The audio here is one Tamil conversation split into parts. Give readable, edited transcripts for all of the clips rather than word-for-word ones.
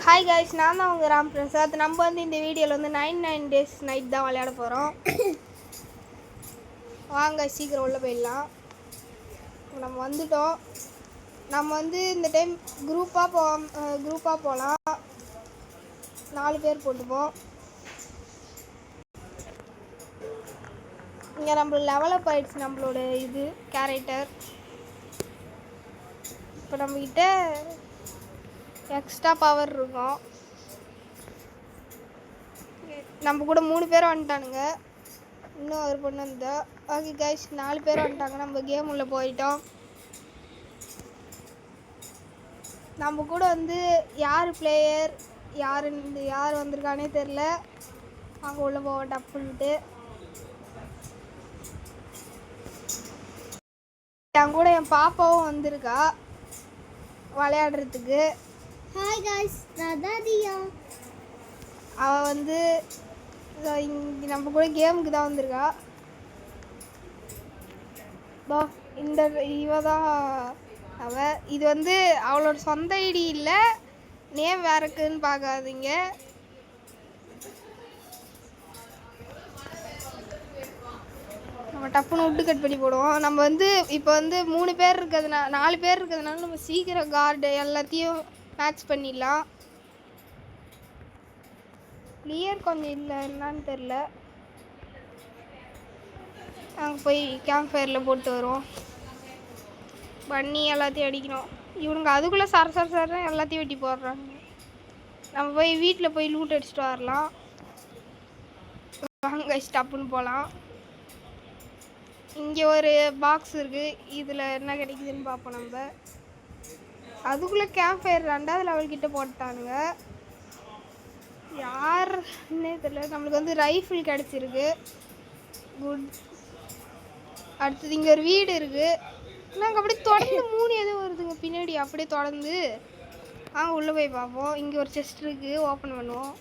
ஹாய் கைஸ், நான் தான் உங்கள் ராம் பிரசாத். நம்ம வந்து இந்த வீடியோவில் வந்து 99 டேஸ் நைட் தான் விளையாட போகிறோம். வாங்க சீக்கிரம் உள்ளே போயிடலாம். நம்ம வந்துட்டோம். நம்ம வந்து இந்த டைம் குரூப்பாக போகலாம். 4 பேர் போட்டுப்போம். இங்கே நம்ம லெவலப் ஆகிடுச்சு நம்மளோட இது கேரக்டர். இப்போ நம்மக்கிட்ட எக்ஸ்ட்ரா பவர் இருக்கும். நம்ம கூட 3 பேரும் வந்துட்டானுங்க. இன்னும் ஒரு பொண்ணு வந்தா. ஓகே கைஸ், 4 பேர் வந்துட்டாங்க. நம்ம கேம் உள்ள போயிட்டோம். நம்ம கூட வந்து யார் பிளேயர் யார் வந்திருக்கானே தெரில. அங்கே உள்ள போவோம் டப்புன்ட்டு. என் கூட என் பாப்பாவும் வந்திருக்கா விளையாடுறதுக்கு. ஹாய் காய்ஸ், ராதாதியா. அவள் வந்து இங்கே நம்ம கூட கேமுக்கு தான் வந்திருக்கா. இவ தான் அவள். இது வந்து அவளோட சொந்த ஐடி இல்லை, நேம் வேற இருக்குன்னு பார்க்காதீங்க. நம்ம டப்புன்னு விட்டு கட் பண்ணி போடுவோம். நம்ம வந்து இப்போ வந்து 3 பேர் இருக்கிறதுனால 4 பேர் இருக்கிறதுனால நம்ம சீக்கிரம் கார்டு எல்லாத்தையும் மேட்ச் பண்ணிடலாம். கிளியர் கொஞ்சம் இல்லை, என்னான்னு தெரில. நாங்கள் போய் கேம்ப் ஃபயரில் போட்டு வருவோம். பண்ணி எல்லாத்தையும் அடிக்கணும். இவனுங்க அதுக்குள்ளே சர எல்லாத்தையும் வெட்டி போடுறாங்க. நம்ம போய் வீட்டில் போய் லூட் அடிச்சுட்டு வரலாம். வாங்க ஸ்டப்புன்னு போகலாம். இங்கே ஒரு பாக்ஸ் இருக்குது. இதில் என்ன கிடைக்குதுன்னு பார்ப்போம். நம்ம அதுக்குள்ளே கேம்ப் ஃபயர் 2வது லெவல்கிட்ட போட்டானுங்க. யாருன்னே தெரியல. நம்மளுக்கு வந்து ரைஃபிள் கிடச்சிருக்கு. குட். அடுத்தது இங்கே ஒரு வீடு இருக்குது. நாங்கள் அப்படியே தொடர்ந்து 3 எதுவும் வருதுங்க பின்னாடி. அப்படியே தொடர்ந்து உள்ளே போய் பார்ப்போம். இங்கே ஒரு செஸ்ட் இருக்குது, ஓப்பன் பண்ணுவோம்.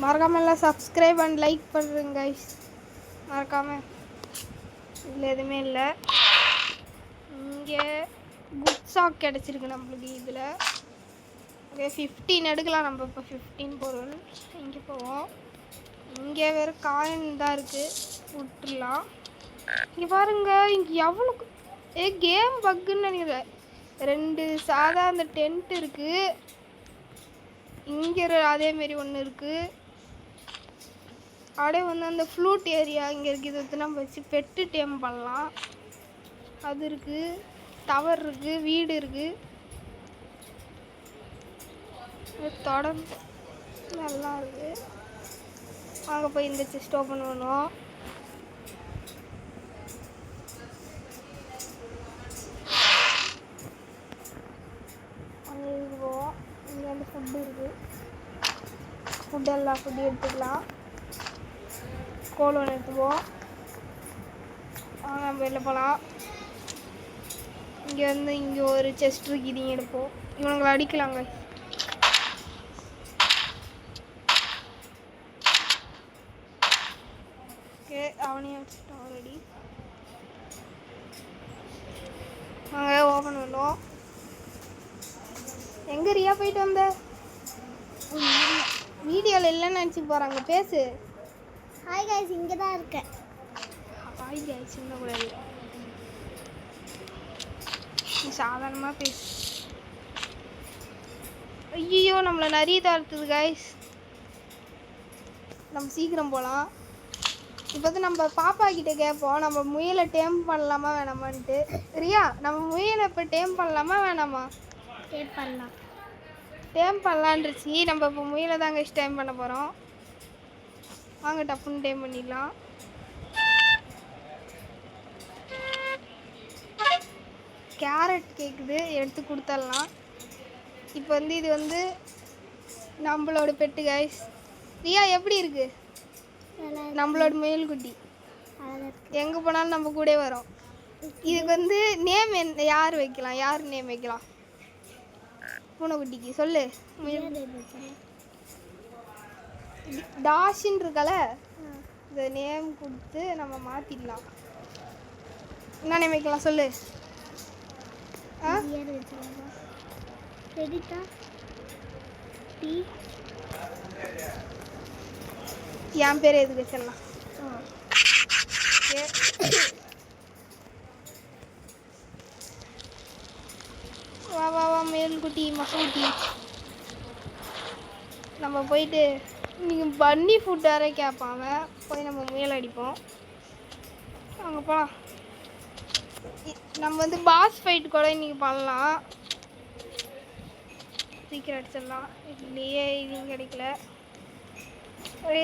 மறக்காமல் எல்லாம் சப்ஸ்கிரைப் அண்ட் லைக் பண்ணுறேங்க கைஸ். மறக்காமல். இதில் எதுவுமே இல்லை. இங்கே குட் சாக் கிடச்சிருக்கு நம்மளுக்கு. இதில் ஓகே 15 எடுக்கலாம் நம்ம. இப்போ 15 பொருள். இங்கே போவோம். இங்கே வேறு காயின் தான் இருக்குது, விட்டுடலாம். இங்கே பாருங்க, இங்கே எவ்வளோ கேம் பக்குன்னு நினைக்கிறேன். 2 சாதா அந்த டென்ட் இருக்குது. இங்கே அதேமாரி ஒன்று இருக்குது. அப்படியே வந்து அந்த ஃப்ளூட் ஏரியா இங்கே இருக்குது. இது நம்ம வச்சு பெட்டு டேம் பண்ணலாம். அது இருக்குது. டவர் இருக்குது, வீடு இருக்குது. தொடர்ந்து நல்லா இருக்குது. வாங்க போய் இந்த செஸ்ட் ஓப்பன் பண்ணுவோம். அங்கே இது போவோம். இங்கே வந்து ஃபுட்டு இருக்குது. எல்லா ஃபுட்டும் எடுத்துக்கலாம். கோல் ஒன்று எடுத்துப்போம். நம்ம வெளில போகலாம். இங்கே வந்து இங்கே ஒரு செஸ்ட் இருக்குது, இதையும் எடுப்போம். இவனுங்களை அடிக்கலாங்க. ஓகே, அவனையும் அடிச்சிட்டோம் ஆல்ரெடி. நாங்கள் ஓப்பன் பண்ணுவோம். எங்கே ரியா போயிட்டு வந்த? வீடியோவில் இல்லைன்னு நினச்சி போகிறாங்க. பேசு. ஹாய் காய்ஸ், இங்கே தான் இருக்கேன். ஹாய் காய்ஸ் கூடாது, நீ சாதாரணமாக பேசு. ஐயோ, நம்மளை நிறைய தாழ்த்துது காய்ஸ். நம்ம சீக்கிரம் போகலாம். இப்போ வந்து நம்ம பாப்பா கிட்டே கேட்போம், நம்ம முயலை டேம் பண்ணலாமா வேணாமான்ட்டு. ரியா, நம்ம முயலை இப்போ டேம் பண்ணலாமா வேணாமா? டேம் பண்ணலான்ருச்சு. நம்ம இப்போ முயலை தாங்க டேம் பண்ண போகிறோம். வாங்க டப்புன்னு டேம் பண்ணிடலாம். கேரட் கேட்குது, எடுத்து கொடுத்துடலாம். இப்போ வந்து இது வந்து நம்மளோட பெட்டு கைஸ். ரியா எப்படி இருக்கு? நம்மளோட முயல் குட்டி எங்கே போனாலும் நம்ம கூட வரும். இதுக்கு வந்து நேம் யார் வைக்கலாம்? யார் நேம் வைக்கலாம்? பூனைக்குட்டிக்கு சொல்லு. டாஷின்னு இருக்கல, இந்த நேம் கொடுத்து நம்ம மாற்றிடலாம். என்ன நேம் வைக்கலாம் சொல்லு. ஆ இயர் வச்சுக்கோங்க. ரெடிட்டா டி என் பேர் எதுக்கு வச்சிடலாம். வா வா வா மேல்குட்டி மசூட்டி. நம்ம போயிட்டு நீங்கள் பன்னி ஃபுட் வேற கேட்பாங்க. போய் நம்ம முயல் அடிப்போம். அங்கே போகலாம். நம்ம வந்து பாஸ் ஃபைட் கூட இன்றைக்கி பண்ணலாம். சீக்கிரம் அடிச்சிடலாம். இல்லையே இதுவும் கிடைக்கல.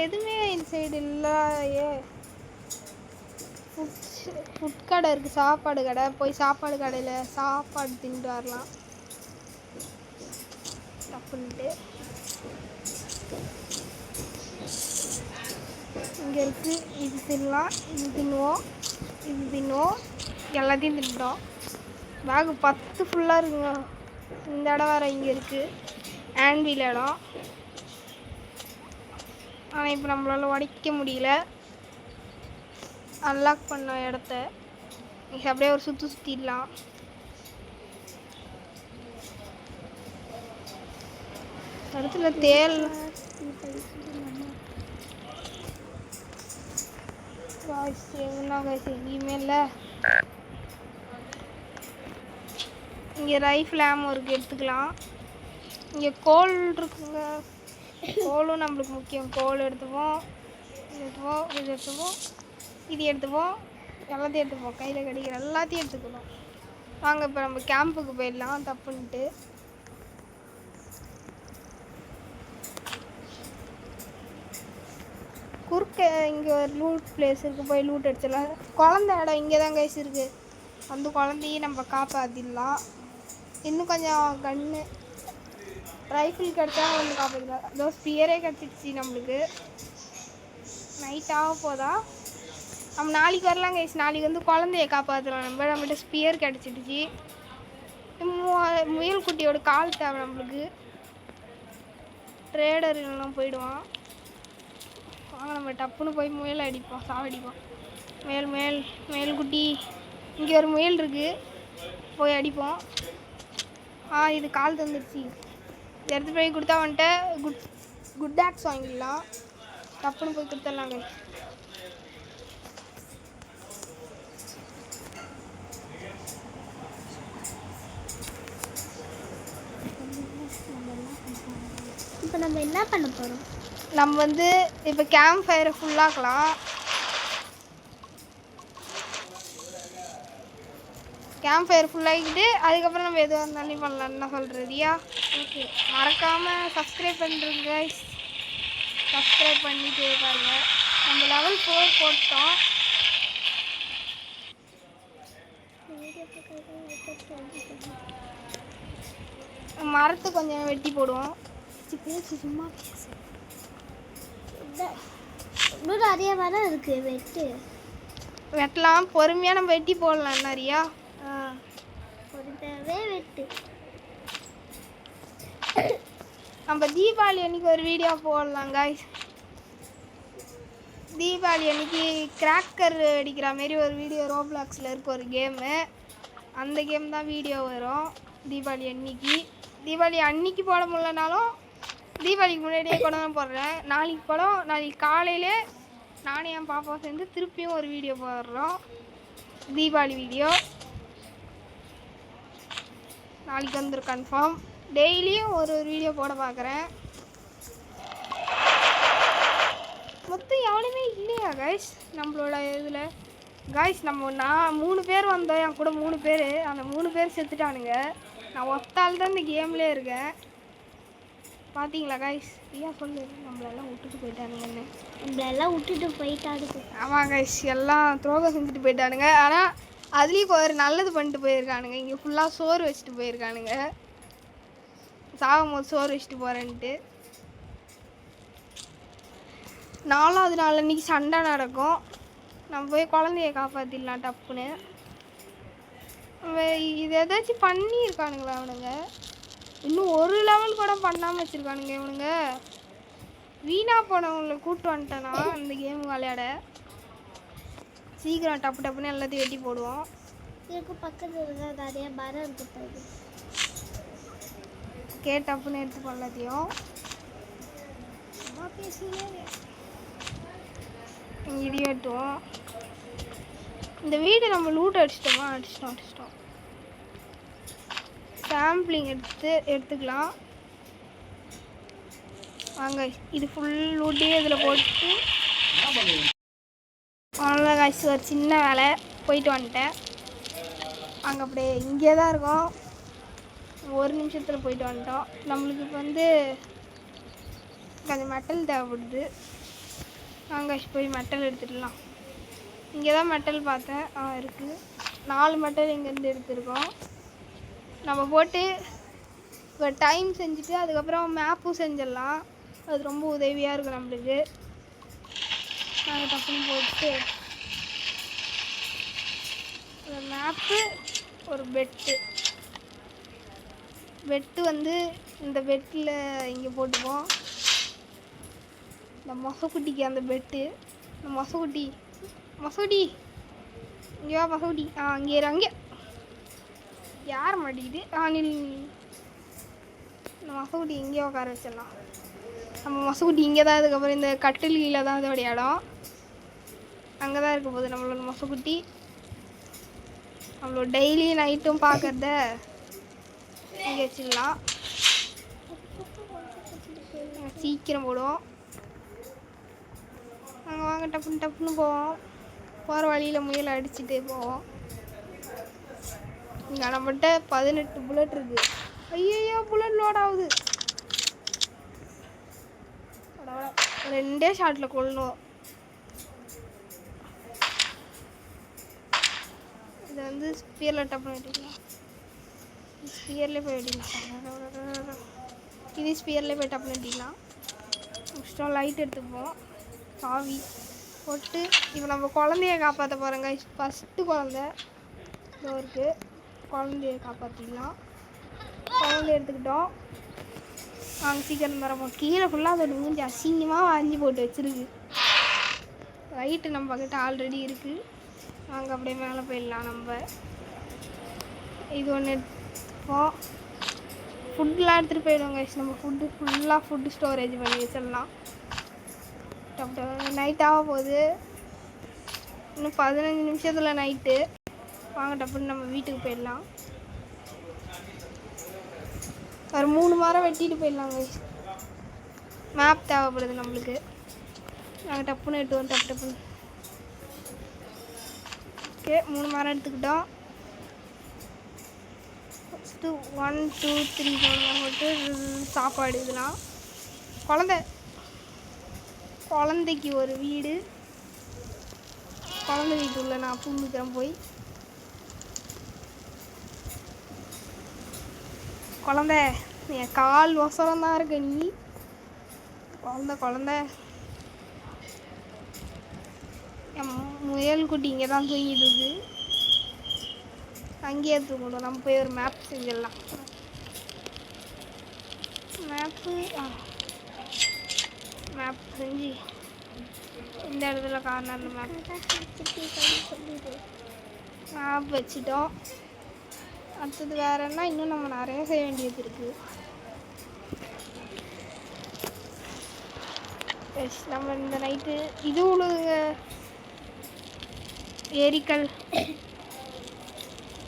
எதுவுமே இந்த சைடு இல்லையே. ஃபுட் கடை இருக்குது, சாப்பாடு கடை. போய் சாப்பாடு கடையில் சாப்பாடு தின்ட்டு வரலாம். தப்புன்ட்டு இங்கே இருக்குது. இது தின்னலாம், இது தின்னுவோம், இது தின்னுவோம். எல்லாத்தையும் தின்னுட்டோம். பேகு 10 ஃபுல்லாக இருக்குங்க. இந்த இடம் வேறு இங்கே இருக்குது, ஆன்வீல் இடம். ஆனால் இப்போ நம்மளால் உடைக்க முடியல. அன்லாக் பண்ண இடத்த அப்படியே ஒரு சுற்றிடலாம். இடத்துல தேல் எங்கேயுமே இல்லை. இங்கே ரைஃபிள் ஆமோ இருக்குது, எடுத்துக்கலாம். இங்கே கோல் இருக்குங்க. கோலும் நம்மளுக்கு முக்கியம். கோல் எடுத்துப்போம், இது எடுத்துப்போம், இது எடுத்துப்போம், இது எடுத்துப்போம், எல்லாத்தையும் எடுத்துப்போம். கையில் கிடைக்கிற எல்லாத்தையும் எடுத்துக்கணும். வாங்க இப்போ நம்ம கேம்புக்கு போயிடலாம். தப்புன்ட்டு குறுக்க இங்கே ஒரு லூட் பிளேஸ் இருக்குது, போய் லூட் அடிச்சிடலாம். குழந்த இடம் இங்கே தான் கைஸ் இருக்குது. அந்த குழந்தையும் நம்ம காப்பாற்றிடலாம். இன்னும் கொஞ்சம் கன்று ரைஃபிள் கிடச்சா வந்து காப்பாற்றிடலாம். அதோ ஸ்பியரே கிடச்சிடுச்சு நம்மளுக்கு. நைட் ஆக போதா? நம்ம நாளைக்கு வரலாம் கைஸ். நாளைக்கு வந்து குழந்தைய காப்பாற்றலாம். நம்மகிட்ட ஸ்பியர் கிடச்சிடுச்சு. முயல் குட்டியோட கால் தேவை நம்மளுக்கு. ட்ரேடர் எல்லாம் போயிடுவான். வாங்க நம்ம டப்புன்னு போய் முயல் அடிப்போம், சாவடிப்போம். மேல்குட்டி இங்கே ஒரு முயல் இருக்குது, போய் அடிப்போம். இது கால் தந்துடுச்சு. இது எடுத்து போய் கொடுத்தா வந்துட்டு குட் ஆக்ஸ் வாங்கிடலாம். டப்புன்னு போய் கொடுத்துடலாங்க. இப்போ நம்ம என்ன பண்ண போகிறோம்? நம்ம வந்து இப்போ கேம்ப் ஃபயரை ஃபுல்லாக்கலாம். கேம்ப் ஃபயர் ஃபுல்லாகிக்கிட்டு அதுக்கப்புறம் நம்ம எதுவாக இருந்தாலும் பண்ணலான்னு சொல்கிறதியா? ஓகே, மறக்காமல் சப்ஸ்கிரைப் பண்ணுறேங்க. சப்ஸ்கிரைப் பண்ணிட்டு பாருங்க. நம்ம லெவல் 4 போட்டோம். மரத்தை கொஞ்சம் வெட்டி போடுவோம். சும்மா பேசு. இன்னும் நிறைய மரம் இருக்குது, வெட்டலாம். பொறுமையாக நம்ம வெட்டி போடலாம் நிறையா. பொறுமையாகவே வெட்டு. நம்ம தீபாவளி அன்றைக்கி ஒரு வீடியோ போடலாம் காய்ஸ். தீபாவளி அன்றைக்கி கிராக்கர் அடிக்கிற மாரி ஒரு வீடியோ ரோப்ளாக்ஸில் இருக்க ஒரு கேமு. அந்த கேம் தான் வீடியோ வரும் தீபாவளி அன்றைக்கி. தீபாவளி அன்றைக்கி போட முடியலனாலும் தீபாவளிக்கு முன்னாடியே கூட தான் போடுறேன். நாளைக்கு காலையிலே நானும் என் பாப்பாவை சேர்ந்து திருப்பியும் ஒரு வீடியோ போடுறோம், தீபாவளி வீடியோ. நாளைக்கு வந்துடும் கன்ஃபார்ம். டெய்லியும் ஒரு வீடியோ போட பார்க்குறேன். மொத்தம் எவனையுமே இல்லையா காய்ஸ் நம்மளோட இதில்? காய்ஸ் நான் 3 பேர் வந்தோம், என் கூட 3 பேர். அந்த 3 பேர் செத்துட்டானுங்க. நான் ஒத்தால் தான் இந்த கேம்லேயே இருக்கேன். பார்த்தீங்களா காய்ஸ்? ஐயா சொல்லு, நம்மளெல்லாம் விட்டுட்டு போயிட்டானுங்கன்னு. நம்மளெல்லாம் விட்டுட்டு போயிட்டானுங்க. ஆமாம் காய்ஸ், எல்லாம் துரோகம் செஞ்சுட்டு போயிட்டானுங்க. ஆனால் அதுலேயும் ஒரு நல்லது பண்ணிட்டு போயிருக்கானுங்க. இங்கே ஃபுல்லாக சோறு வச்சுட்டு போயிருக்கானுங்க. சாகும் போது சோறு வச்சுட்டு போகிறேன்ட்டு. 4வது நாள் அன்றைக்கி சண்டை நடக்கும். நம்ம போய் குழந்தைய காப்பாற்றிடலாம் டப்புன்னு. இது ஏதாச்சும் பண்ணியிருக்கானுங்களா அவனுங்க? இன்னும் ஒரு லெவல் கூட பண்ணாமல் வச்சுருக்கானுங்க இவனுங்க. வீணாக போனவங்களை கூப்பிட்டு வந்துட்டேனா இந்த கேம் விளையாட. சீக்கிரம் டப்புன்னு எல்லாத்தையும் வெட்டி போடுவோம். இதுக்கு பக்கத்துல நிறைய மரம் இருக்கு பாரு. டப்புன்னு எடுத்து எல்லாத்தையும் அம்மா பேசினே இடி வெட்டுவோம். இந்த வீடு நம்ம லூட் அடிச்சிட்டோம். சாம்பிளிங் எடுத்துக்கலாம் வாங்க. இது ஃபுல் லூட்டே இதில் போட்டு அவ்வளோதான் காய்ச்சி. ஒரு சின்ன வேலை போயிட்டு வந்துட்டேன். அங்கே அப்படியே இங்கே தான் இருக்கோம். ஒரு நிமிஷத்தில் போயிட்டு வந்துட்டோம். நம்மளுக்கு இப்போ கொஞ்சம் மெட்டல் தேவைப்படுது. நாங்கள் போய் மெட்டல் எடுத்துடலாம். இங்கே தான் மெட்டல் பார்த்தேன். இருக்குது 4 மெட்டல் இங்கேருந்து எடுத்துருக்கோம். நம்ம போட்டு இப்போ டைம் செஞ்சுட்டு அதுக்கப்புறம் மேப்பும் செஞ்சிடலாம். அது ரொம்ப உதவியாக இருக்கும் நம்மளுக்கு. நாங்கள் டப்புன்னு போட்டு ஒரு மேப்பு, ஒரு பெட்டு இந்த பெட்டில் இங்கே போட்டுப்போம். இந்த மொசக்குட்டிக்கு அந்த பெட்டு. இந்த மொசக்குட்டி இங்கே வா மொசக்குட்டி. அங்கே அங்கே யார் மாட்டிக்கிது? இந்த மொசக்குட்டி இங்கே உட்கார வச்சிடலாம். நம்ம மொசக்குட்டி இங்கே தான். அதுக்கப்புறம் இந்த கட்டில் கீழே தான் அதோடைய இடம். அங்கே தான் இருக்க போகுது நம்மளோட மொசக்குட்டி. நம்மளோட டெய்லி நைட்டும் பார்க்குறத இங்கே வச்சிடலாம். சீக்கிரம் போடுவோம். நாங்கள் வாங்க டப்புன்னு போவோம். போகிற வழியில் முயல் அடிச்சுட்டே போவோம். இங்கே நம்மகிட்ட 18 புல்லட் இருக்குது. ஐயோ புல்லட் லோட் ஆகுது. 2 ஷாட்டில் கொள்ளணும். இதை ஸ்பியரில் டப்புன்னு வெட்டிக்கலாம். ஸ்பியர்லேயே போய் வெட்டிக்கலாம். இது ஸ்பியர்லேயே போய் டப்புன்னு வெட்டிக்கலாம். நெக்ஸ்ட்டு லைட் எடுத்துப்போம். சாவி போட்டு இப்போ நம்ம குழந்தைய காப்பாற்ற போகிறோங்க. ஃபஸ்ட்டு குழந்தை இதோ இருக்குது. குழந்தைய காப்பாற்றிக்கலாம். குழந்தைய எடுத்துக்கிட்டோம். நாங்கள் சீக்கிரம் தரப்போம். கீழே ஃபுல்லாக அதோட மூஞ்சி அசிங்கமாக வாங்கி போட்டு வச்சுருக்கு. லைட்டு நம்ம கிட்ட ஆல்ரெடி இருக்குது. நாங்கள் அப்படியே மேலே போயிடலாம். நம்ம இது ஒன்று எடுத்துப்போம். ஃபுட்டெலாம் எடுத்துகிட்டு போயிடுவோங்க. நம்ம ஃபுட்டு ஸ்டோரேஜ் பண்ணி வச்சிடலாம். நைட் ஆக போகுது. இன்னும் 15 நிமிஷத்தில் நைட்டு. வாங்க டப்புன்னு நம்ம வீட்டுக்கு போயிடலாம். ஒரு 3 மரம் வெட்டிட்டு போயிடலாங்க. மேப் தேவைப்படுது நம்மளுக்கு. நாங்கள் டப்புன்னு எட்டுவோம். டப்புன்னு ஓகே 3 மரம் எடுத்துக்கிட்டோம். ஃபஸ்ட்டு 1 2 3 மரம் போட்டு சாப்பாடு. இதெல்லாம் குழந்தைக்கு ஒரு வீடு. குழந்தை வீட்டுள்ள நான் பூமிக்கிறேன் போய். குழந்தை நீ கால் ஒசரம் தான் இருக்க. நீ குழந்தை என் முயல் குட்டி இங்கே தான் தூங்கிட்டு இருக்கு. அங்கேயே தூங்கணும். நம்ம போய் ஒரு மேப் செஞ்சிடலாம். மேப் செஞ்சு இந்த இடத்துல கார்னரில் மேப் வச்சிட்டோம். அடுத்தது வேறு என்ன, இன்னும் நம்ம நிறைய செய்ய வேண்டியது இருக்குது. நம்ம இந்த நைட்டு இது உழுதுங்க.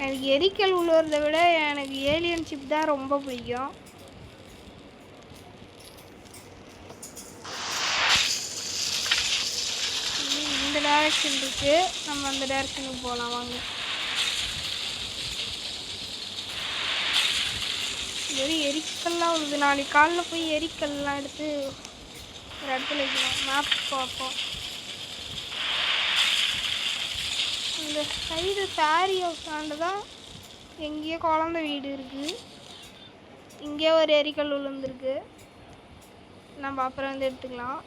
எனக்கு எரிக்கல் உழுவுறத விட எனக்கு ஏலியன் ஷிப் தான் ரொம்ப பிடிக்கும். இந்த டைரக்ஷன் இருக்குது. நம்ம அந்த டைரக்ஷனுக்கு போகலாம் வாங்க. வெறும் எரிக்கல்லாம் உழுது. நாளைக்கு காலைல போய் எரிக்கல்லாம் எடுத்து ஒரு இடத்துல வைக்கலாம். மேப் பார்ப்போம். இந்த சைடு சாரி ஹவுஸாண்டு தான் எங்கேயோ குழந்தை வீடு இருக்குது. இங்கேயோ ஒரு எரிக்கல் விழுந்துருக்கு. நம்ம அப்புறம் எடுத்துக்கலாம்.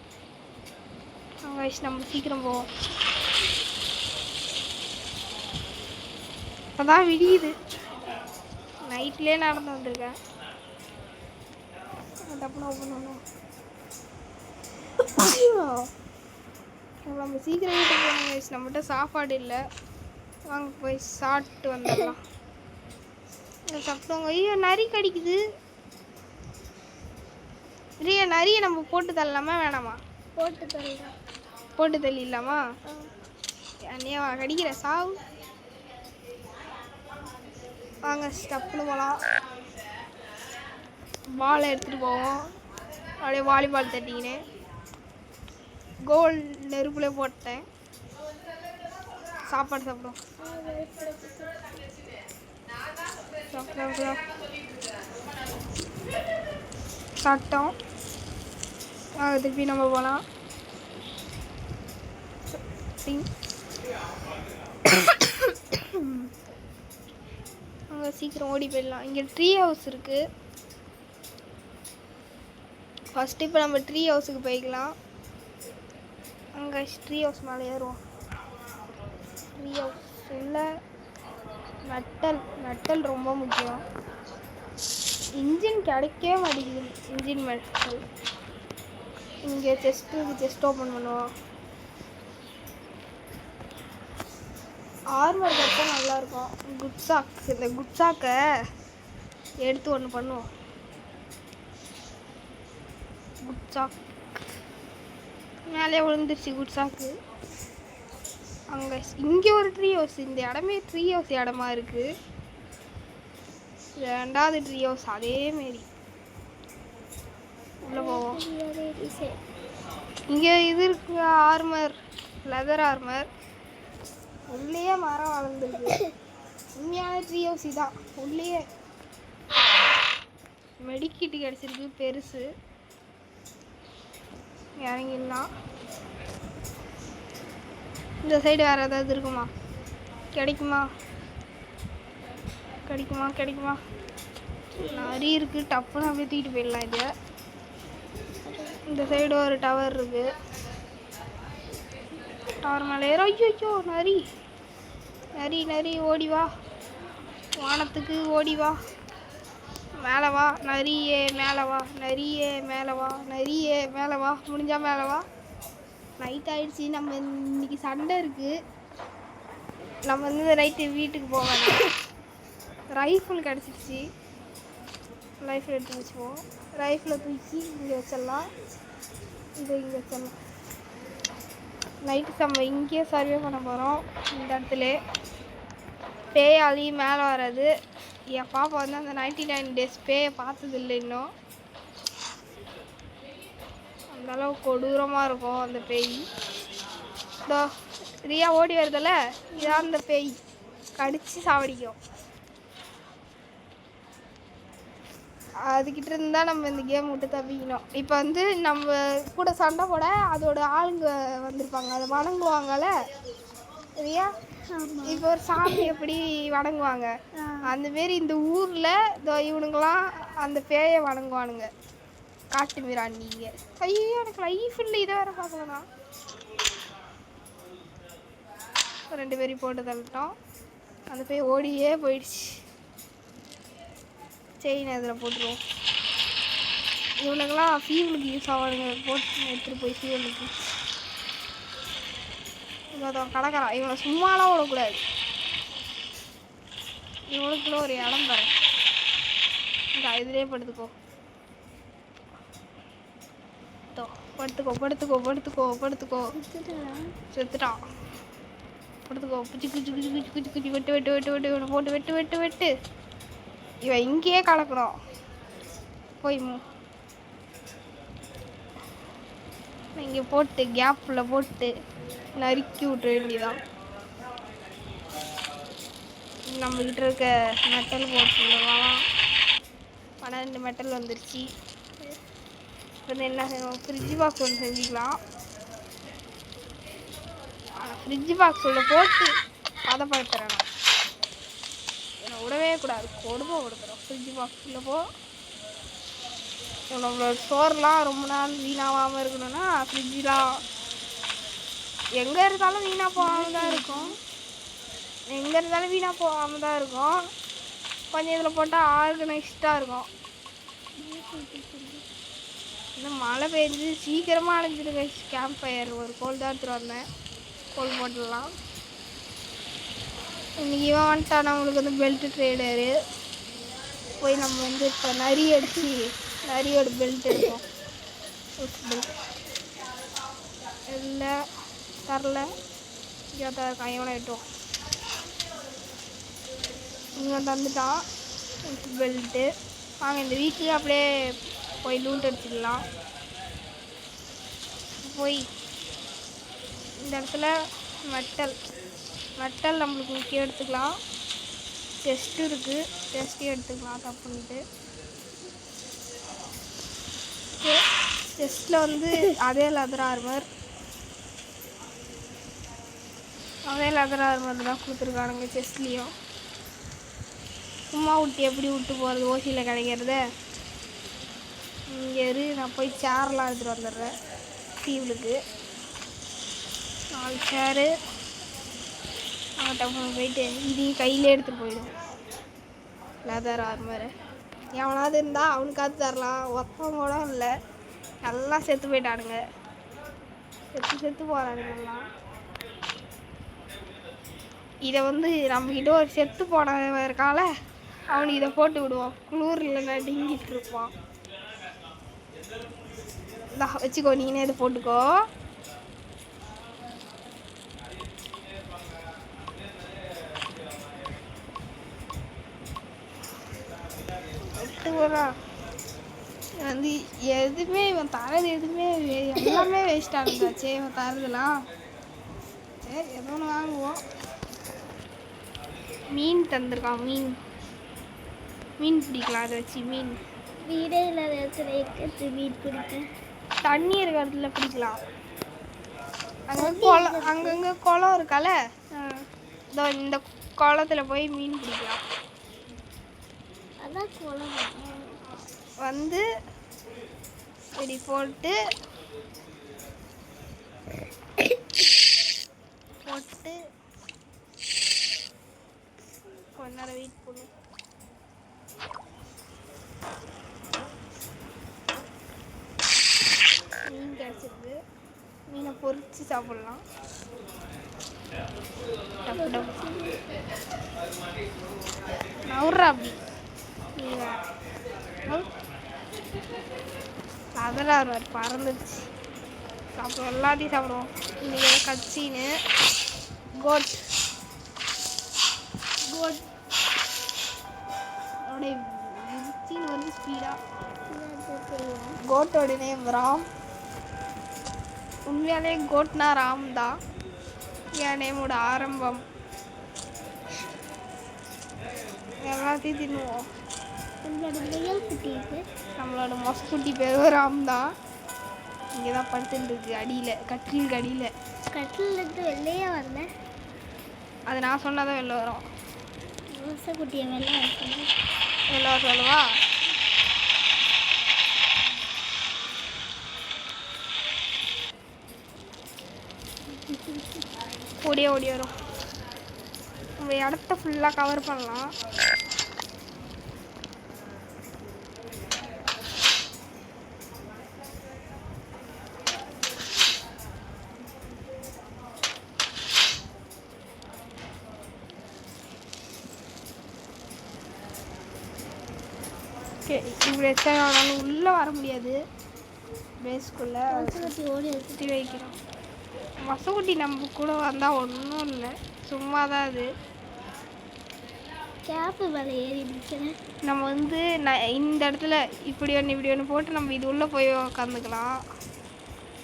நம்ம சீக்கிரம் போவோம். அப்போதான் விடியுது. நைட்லேயே நடந்து வந்திருக்கேன். டப்புன்னு ஓப்பன் பண்ணுவோம். நம்ம சீக்கிரம் வீட்டுக்கு போகணும். நம்மகிட்ட சாப்பாடு இல்லை. வாங்க போய் சாப்பிட்டு வந்துடலாம். சாப்பிடுவாங்க. ஐயோ நரி கடிக்குது. ரியா நரியை நம்ம போட்டு தள்ளலாமா வேணாமா? போட்டு தள்ளுறேன். போட்டு தள்ளிடலாமா? என்னையா கடிக்கிற சாவு. வாங்க ஸ்டப்னு போகலாம். பாலை எடுத்துகிட்டு போவோம். அப்படியே வாலிபால் தட்டிக்கினேன். கோல் நெருப்புல போட்டேன். சாப்பாடு சாப்பிடும். சாப்பிட்டோம். திருப்பி நம்ம போகலாம். அங்கே சீக்கிரம் ஓடி போயிடலாம். இங்கே ட்ரீ ஹவுஸ் இருக்குது. ஃபஸ்ட்டு இப்போ நம்ம ட்ரீ ஹவுஸுக்கு போய்க்கலாம். அங்கே ட்ரீ ஹவுஸ் மேலே ஏறுவோம். ட்ரீ ஹவுஸ் இல்லை, மெட்டல் ரொம்ப முக்கியம். இன்ஜின் கிடைக்கவே மாட்டேங்குது. Engine metal. இங்கே செஸ்ட் ஓப்பன் பண்ணுவோம். ஆர்மர் கட்டா நல்லாயிருக்கும். இந்த குட் சாக்கை எடுத்து ஒன்று பண்ணுவோம். குட் சாக் மேலே விழுந்துருச்சு. குட் சாக்கு அங்கே. இங்கே ஒரு ட்ரீ ஹவுஸ். இந்த இடமே ட்ரீ ஹவுஸ் இடமா இருக்குது. ரெண்டாவது ட்ரீ ஹவுஸ் அதேமாரி உள்ளே போவோம். இங்கே இது இருக்கு, ஆர்மர், லெதர் ஆர்மர். உள்ளேயே மரம் வளர்ந்துருக்கு. உண்மையான ட்ரீ ஹவுஸ் இதான். உள்ளேயே மெடிக்கிட்டு கிடச்சிருக்கு பெருசு. இறங்கிடலாம். இந்த சைடு வேறு ஏதாவது இருக்குமா? கிடைக்குமா? நிறைய இருக்குது. டப்புன்னு அப்படியே தூக்கிட்டு போயிடலாம். இது இந்த சைடு ஒரு டவர் இருக்குது. டவர் மேலே ஏறோ. ஐயோ நரி ஓடி வா. வானத்துக்கு ஓடி வா. மேலே வா நரியே, மேலே வா நரியே, மேலே வா. முடிஞ்சா மேலே வா. நைட் ஆயிடுச்சு. நம்ம இன்னைக்கு சண்டை இருக்குது. நம்ம நைட்டு வீட்டுக்கு போவாங்க. ரைஃபிள் கிடச்சிருச்சு. ரைஃபிள் எடுத்து வச்சுப்போம். ரைஃபிளை தூக்கி இங்கே வச்சிடலாம். இதை இங்கே வச்சிடலாம். நைட்டு நம்ம இங்கேயே சர்வே பண்ண போகிறோம். இந்த இடத்துல பேயாளி மேலே வராது. என் பாப்பா வந்து அந்த 99 days பேயை பார்த்ததில்லை இன்னும். அந்தளவு கொடூரமாக இருக்கும் அந்த பேய். இதோ ரியா ஓடி வருதில்ல, இதான் அந்த பேய். கடிச்சு சாவடிக்கும். அதுக்கிட்ட இருந்தால் நம்ம இந்த கேம் விட்டு தப்பிக்கணும். இப்போ வந்து நம்ம கூட சண்டை போட அதோட ஆளுங்க வந்திருப்பாங்க. அதை வணங்குவாங்கல்ல ரியா. இப்போ ஒரு சாமி எப்படி வணங்குவாங்க, அந்தமாரி இந்த ஊரில் இவனுங்களாம் அந்த பேயை வணங்குவானுங்க. காட்டு மிராண்டிங்க. ஐயோ எனக்கு லைஃப் இல்லை. இதை வேறு பார்க்கலண்ணா. 2 பேரையும் போட்டு தள்ளிட்டோம். அந்த பேய் ஓடியே போயிடுச்சு. செயின் அதில் போட்டுருவோம். இவனுங்கெல்லாம் ஃபியூலுக்கு யூஸ் ஆவானுங்க. போட்டு எடுத்துகிட்டு போய் ஃபியூலுக்கு. இவன் கடற்கறான். இவனை சும்மாலாம் விடக்கூடாது. இவனுக்குள்ள ஒரு இடம் தரேன். இந்த இதுலேயே படுத்துக்கோ. செத்துட்டான். படுத்துக்கோ. குச்சி வெட்டு. இவனை போட்டு வெட்டு. இவன் இங்கேயே கலக்கணும். போய் இங்கே போட்டு கேப்பில் போட்டு நறுக்கி விட்டுற வேண்டியதான். நம்மக்கிட்ட இருக்க மெட்டல் போட்டுலாம் 12 மெட்டல் வந்துருச்சு. இப்போ என்ன செய்வோம்? ஃப்ரிட்ஜ் பாக்ஸ் ஒன்று செஞ்சுக்கலாம். ஃப்ரிட்ஜ் பாக்ஸ் உள்ள போட்டு பதப்படுத்துறேன். என்னை விடவே கூடாது. கொடுமை கொடுக்குறோம். ஃப்ரிட்ஜ் பாக்ஸில் போ. நம்மளோட சோறுலாம் ரொம்ப நாள் வீணாகாமல் இருக்கணும்னா ஃப்ரிட்ஜெலாம் எங்கே இருந்தாலும் வீணாக போகாமல் தான் இருக்கும். கொஞ்சம் இதில் போட்டால் ஆர்கனைஸ்டாக இருக்கும். இன்னும் மழை பெஞ்சு சீக்கிரமாக அணைஞ்சிடுங்க. கேம்ப் ஃபயர் ஒரு கோல் தான் எடுத்துகிட்டு வந்தேன். கோல் போட்டுடலாம். இன்னைக்கு இவன் வந்துட்டான். நம்மளுக்கு வந்து பெல்ட் ட்ரேடரு. போய் நம்ம வந்து இப்போ நரி அடித்து நரியோட பெல்ட் எடுப்போம். பெல்ட் இல்லை தரல. இங்கே கையோட எட்டும். இங்கே தந்துட்டான் பெல்ட்டு. வாங்க இந்த வீக்குக்கு அப்படியே போய் லூட் அடிச்சிடலாம். போய் இந்த இடத்துல மெட்டல் நம்மளுக்கு முக்கியம் எடுத்துக்கலாம். செஸ்ட்டு இருக்குது, செஸ்ட்டையும் எடுத்துக்கலாம் தப்புன்ட்டு. செஸ்ட்டில் வந்து அதே லெதர் ஆர்மர் தான் கொடுத்துருக்கானுங்க செஸ்ட்லேயும். சும்மா விட்டு எப்படி விட்டு போகிறது ஓசியில் கிடைக்கிறது. இங்கே நான் போய் சேர்லாம் எடுத்துகிட்டு வந்துடுறேன். டீவலுக்கு 4 சேரு டப்புன்னு போயிட்டு இதையும் கையிலே எடுத்துகிட்டு போயிடும். லெதர் ஆர்மரு எவனாவது இருந்தால் அவனுக்காவது தரலாம். ஒருத்தவங்க கூட இல்லை, எல்லாம் செத்து போயிட்டானுங்க. செத்து போகிறானுங்கெல்லாம். இதை வந்து நம்மக்கிட்ட ஒரு செத்து போனவன் இருக்கால, அவனுக்கு இதை போட்டு விடுவோம். குளூர் இல்லைன்னா டிங்கிட்டு இருப்பான். வச்சுக்கோ, நீனே இதை போட்டுக்கோ. வந்து எதுவுமே இவன் தரது எதுவுமே எல்லாமே வேஸ்ட் ஆகுதாச்சே. இவன் தரதுலாம் சரி ஏதோ ஒன்று வாங்குவோம். மீன் தந்துருக்கான். மீன் பிடிக்கலாம். அதை வச்சு மீன் வீடே இல்லாத இடத்துல இருக்கிறது மீன் பிடிக்கும். தண்ணி இருக்கிற இடத்துல பிடிக்கலாம். அங்கங்கே குளம் இருக்கால, இதோ இந்த குளத்துல போய் மீன் பிடிக்கலாம். அதான் குளம் வந்து இப்படி போட்டு கொஞ்ச நேரம் வெயிட் பண்ணும். மீன் கிடச்சிருக்கு. மீனை பொரிச்சு சாப்பிடலாம். நவுறா அப்படி அதெல்லாம் பறந்துச்சு. சாப்பிடுவோம், எல்லாத்தையும் சாப்பிடுவோம். இன்னைக்கு கச்சின்னு கோட் வந்து ஸ்பீடாக கோட்டோட நேம் ராம். உண்மையாலே கோட்னா ராம் தான். என் நேமோட ஆரம்பம். எல்லாத்தையும் தின்னுவோம். நம்மளோட மொசக்குட்டி பேர் ராம் தான். இங்கே தான் படுத்துட்டு இருக்கு அடியில், கட்டிலுக்கு அடியில். கட்டிலிருந்து வெளியே வரல. அது நான் சொன்னாதான் வெளில வரும். மொசக்குட்டியை வெளில வர சொல்லவா? ஓடி வரும். நம்ம இடத்த ஃபுல்லாக கவர் பண்ணலாம். இப்படி வச்சா உள்ளே வர முடியாது. பேஸ்க்குள்ளே சுற்றி வைக்கிறோம். மசக்குட்டி நம்ம கூட வந்தால் ஒன்றும் இல்லை, சும்மா தான். அது கேப்பு மேலே ஏறி நிற்கிறேன். நம்ம வந்து இந்த இடத்துல இப்படி ஒன்று போட்டு நம்ம இது உள்ளே போய் உக்காந்துக்கலாம்.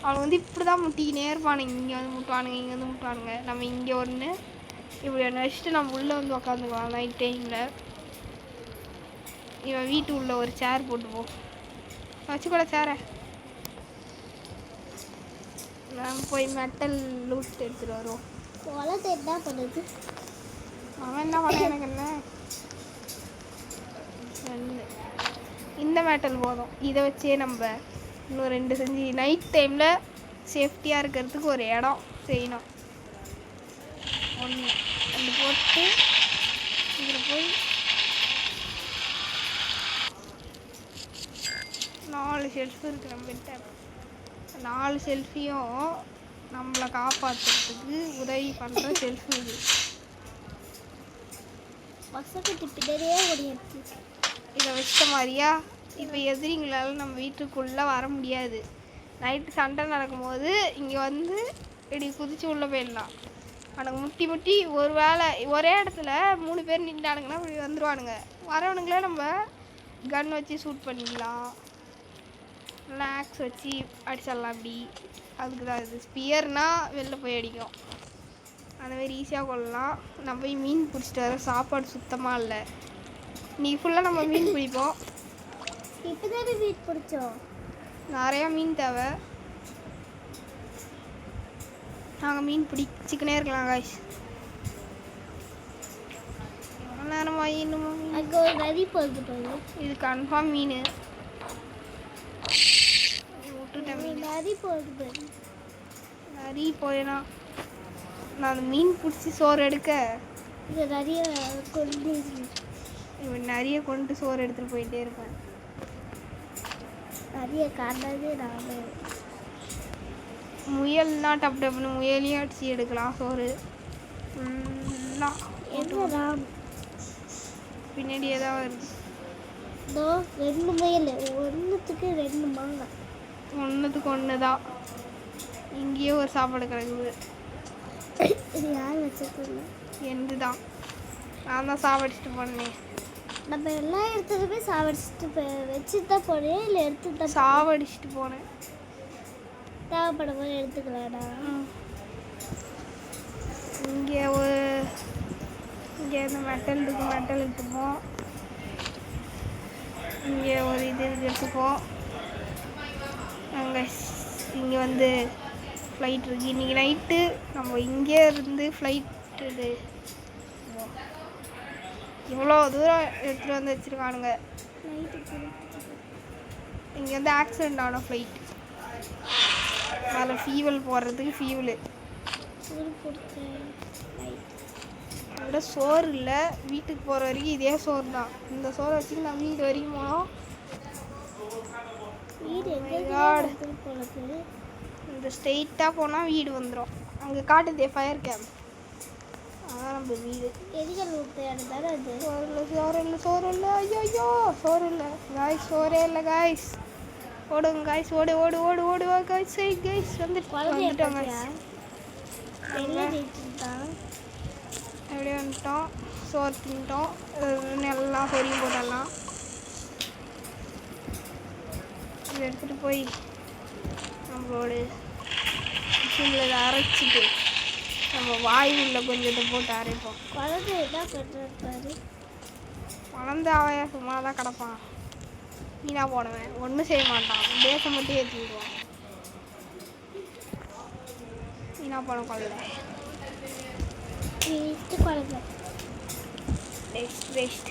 அவனுக்கு வந்து இப்படி தான் முட்டிக்கினே இருப்பானுங்க. இங்கே வந்து முட்டுவானுங்க, இங்கே வந்து முட்டுவானுங்க. நம்ம இங்கே ஒன்று இப்படி ஒன்று வச்சுட்டு நம்ம உள்ளே வந்து உக்காந்துக்கலாம் நைட் டைமில். இவன் வீட்டு உள்ள ஒரு சேர் போட்டுப்போம். வச்சுக்கூட சேரை. நம்ம போய் மெட்டல் லூட் எடுத்துகிட்டு வருவோம். குளத்தை என்ன பண்ணுது? அவன் என்ன பண்ண எனக்கு என்ன. இந்த மெட்டல் போதும். இதை வச்சே நம்ம இன்னும் 2 செஞ்சு நைட் டைமில் சேஃப்டியாக இருக்கிறதுக்கு ஒரு இடம் செய்யணும். 1 2 போட்டு இதில் போய் 4 ஷெல்ஃப் இருக்குது நம்மகிட்ட. 4 ஷெல்ஃபையும் நம்மளை காப்பாற்றுறதுக்கு உதவி பண்ணுற ஷெல்ஃப் இது. வசக்குட்டி பின்னாடியே ஓடியாச்சு. இதை வச்ச மாதிரியா இப்போ எதிரிங்களால் நம்ம வீட்டுக்குள்ளே வர முடியாது. நைட்டு சண்டை நடக்கும்போது இங்கே வந்து இப்படி குதிச்சு உள்ளே போயிடலாம். அவனுக்கு முட்டி முட்டி ஒரு வேளை ஒரே இடத்துல 3 பேர் நின்றானுங்கன்னா இப்படி வந்துடுவானுங்க. வரவனுங்களே நம்ம கன் வச்சு ஷூட் பண்ணிக்கலாம், இல்லைனா ஆக்ஸ் வச்சு அடிச்சிடலாம். அப்படி அதுக்கு தான் இது. ஸ்பியர்னால் வெளில போய் அடிக்கும், அந்தமாரி ஈஸியாக கொள்ளலாம். நம்ம போய் மீன் பிடிச்சிட்டு வர சாப்பாடு சுத்தமாக இல்லை. இன்றைக்கி ஃபுல்லாக நம்ம மீன் பிடிப்போம். இப்போ தானே மீன் பிடிச்சோம். நிறையா மீன் தேவை. நாங்கள் மீன் பிடிச்சிக்கினே இருக்கலாம் காய்ஸ். எவ்வளோ நேரமாக இன்னுமா மீன்? அங்கே ஒரு நதி போகுது பாரு. இது கன்ஃபார்ம் மீன். விட்டுட்டேன் மீன். நதி போகுது பாரு. நரி போயினா நான் அந்த மீன் பிடிச்சி சோறு எடுக்க இங்கே நிறைய கொண்டு இவன் நிறைய கொண்டு சோறு எடுத்துகிட்டு போயிட்டே இருப்பேன். நிறைய காரணமே நான் முயல்னா டப் டப்புன்னு முயலையும் அடிச்சு எடுக்கலாம் சோறு ஃபுல்லாக. என்ன பின்னாடியே தான் வருது. இதோ 2 முயல், ஒன்றுத்துக்கு 2 மாங்காய். ஒன்றுத்துக்கு ஒன்று தான். இங்கேயே ஒரு சாப்பாடு கிடக்குது. இது யார் வச்சுருக்கோங்க? எந்து தான். நான் தான் சாப்பிடிச்சிட்டு போனேன். நம்ம எல்லா இடத்துலையுமே சாவடிச்சுட்டு வச்சுட்டு தான் போனேன், இல்லை எடுத்து தான் சாவடிச்சிட்டு போனேன். தேவைப்படும் போது எடுத்துக்கலாம்டா. இங்கே இந்த மெட்டல் இருக்கு, மெட்டல் எடுத்துப்போம். இங்கே ஒரு இது எடுத்துப்போம். நாங்கள் இங்கே வந்து ஃப்ளைட் இருக்குது. இன்றைக்கி நைட்டு நம்ம இங்கே இருந்து ஃப்ளைட் இது இவ்வளோ தூரம் எடுத்துகிட்டு வந்து வச்சுருக்கானுங்க. இங்கே வந்து ஆக்சிடெண்ட் ஆன ஃப்ளைட். அதில் ஃபியூவல் போடுறதுக்கு ஃபியூவலு அதோட சோறு இல்லை. வீட்டுக்கு போகிற வரைக்கும் இதே சோறு தான். இந்த சோறை வச்சு நான் வீடு வரைக்கும் போனோம். இந்த ஸ்ட்ரெயிட்டாக போனால் வீடு வந்துடும். அங்கே காட்டுதே ஃபயர் கேம்ப், அதான் நம்ம வீடு. எதுகள் ஊற்றாரு அது சோறு இல்லை. ஐயோ சோறு இல்லை காய்ஸ், சோறே இல்லை காய்ஸ். ஓடுங்க காய்ஸ், ஓடு ஓடு ஓடு ஓடுவா காய்ஸ். சரி காய்ஸ் வந்துட்டோம் காய்ஸ். அப்படியே வந்துட்டோம். சோறு தின்ட்டோம். எல்லாம் பொரியும் போடலாம். இதை எடுத்துகிட்டு போய் நம்மளோட மிஷினில் அரைச்சிட்டு நம்ம வாய் உள்ள கொஞ்சத்தை போட்டு அரைப்போம். குழந்தை என்ன பண்ணுறாரு? குழந்தை அவையா சும்மா தான் கிடப்பான். வீணாக போடுவேன், ஒன்றும் செய்ய மாட்டான். பேச மட்டும் ஏற்றி விடுவான். வீணாக போன குழந்தை. குழந்தை வேஸ்ட்.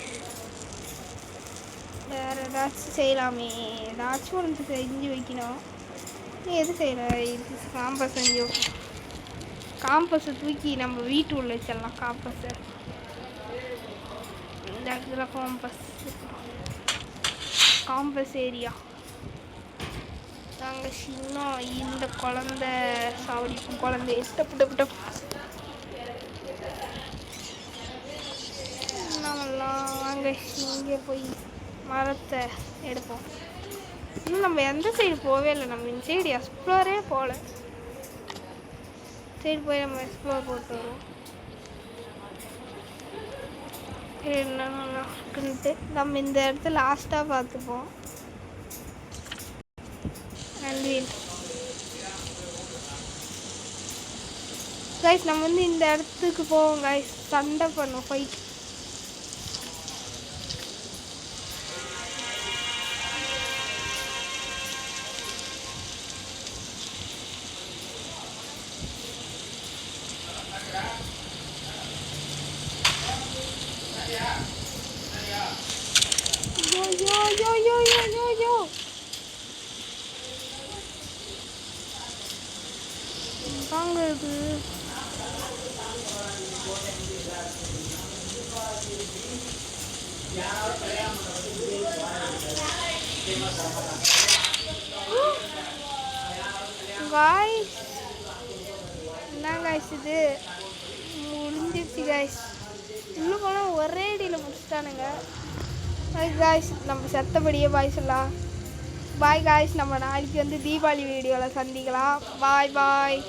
வேறு ஏதாச்சும் செய்யலாமே. ஏதாச்சும் ஒன்று செஞ்சு வைக்கணும். நீ எது செய்யல? இது காம்பஸ் செஞ்சு காம்பஸை தூக்கி நம்ம வீட்டு உள்ள வச்சிடலாம். காம்பஸை இந்த இடத்துல காம்பஸ் ஏரியா நாங்கள் இன்னும் இந்த குழந்தை சாவடிப்போம். குழந்தை எட்டப்பட்ட நம்மளாம் வாங்க இங்கே போய் மரத்தை எடுப்போம். இன்னும் நம்ம எந்த சைடு போகவே இல்லை. நம்ம இந்த சைடு எக்ஸ்ப்ளோரே போகல. சைடு போய் நம்ம எக்ஸ்ப்ளோர் போட்டு வருவோம். என்னென்ன இருக்குன்ட்டு நம்ம இந்த இடத்துல லாஸ்ட்டாக பார்த்துப்போம். நன்றி கைஸ். நம்ம வந்து இந்த இடத்துக்கு போவோம் கைஸ். சண்டை பண்ணுவோம், ஃபைட். yo. தாங்க இது. guys என்ன guys இது முடிஞ்சிருச்சு guys. உள்ளே போனால் ஒரே அடியில் முடிச்சிட்டானுங்க. பாய் காய்ஸ், நம்ம செத்தபடியே பாய் சொல்லலாம். பாய் காய்ஸ், நம்ம நாளைக்கு வந்து தீபாவளி வீடியோவில் சந்திக்கலாம். பாய் பாய்.